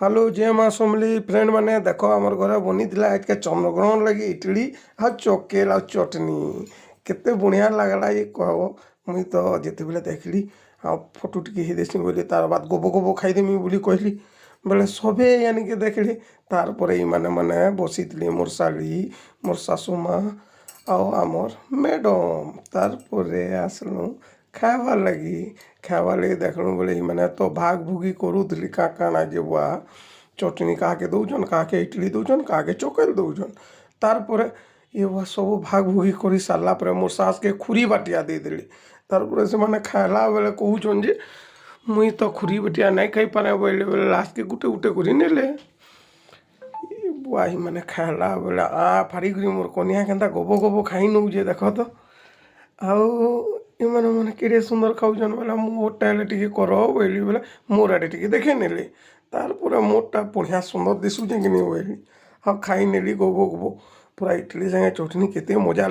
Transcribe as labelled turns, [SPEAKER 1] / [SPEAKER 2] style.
[SPEAKER 1] hello जय माँ समली friend मैंने देख आमर घर बनी आज के चंद्रग्रहण लगी इडली आ चकेल आ चटनी केते बढ़िया लगला ये कह मुई तो जिते बेले देखली आ फोटो टिके देसी बोली तार बाद गोबो गोबो खाईदेमी बोली कहली बेले सबे यानी कि देखली तार पर मैंने मैंने बसी मोर शाड़ी मोर सासू माँ आमर मैडम तार पर आसलु खाइबार लगी खाइबार लगी देखलु बोले मैंने तो भाग भुगी करूली का काना जे बुआ चटनी काके दौन काके इडली दौन काके चकेल दौन तार पर ये बुआ सब भाग भुगी कर सारा पर मोर सास के खुरी बाटिया देदेली तार पर से मैंने खाइला बेले कहून जे मुई तो खुरी बाटिया नहीं खाई पारे बोले बोले लास्ट के गुटे गुटे कर नेले बुआ ही मैंने खाइला बेले फाड़ी मोर कनिया केन्ता गोबो गोबो खाई नौजे देख तो आउ एମାନେ ମାନେ କେଡ଼େ ସୁନ୍ଦର ଖାଉଛନ୍ ବେଲେ ମୋରଟା ହେଲେ ଟିକେ କର ବୋଇଲି ବେଲେ ମୋର ଆଡ଼େ ଟିକେ ଦେଖେଇ ନେଲେ ତାର ପୁରା ମୋରଟା ବଢ଼ିଆ ସୁନ୍ଦର ଦିଶୁଛେ କି ନି ବୋଇଲି ଆଉ ଖାଇ ନେଲି ଗୋବୋ ଗୋବୋ ପୁରା ଇଟଲି ସାଙ୍ଗେ ଚଟଣି କେତେ ମଜା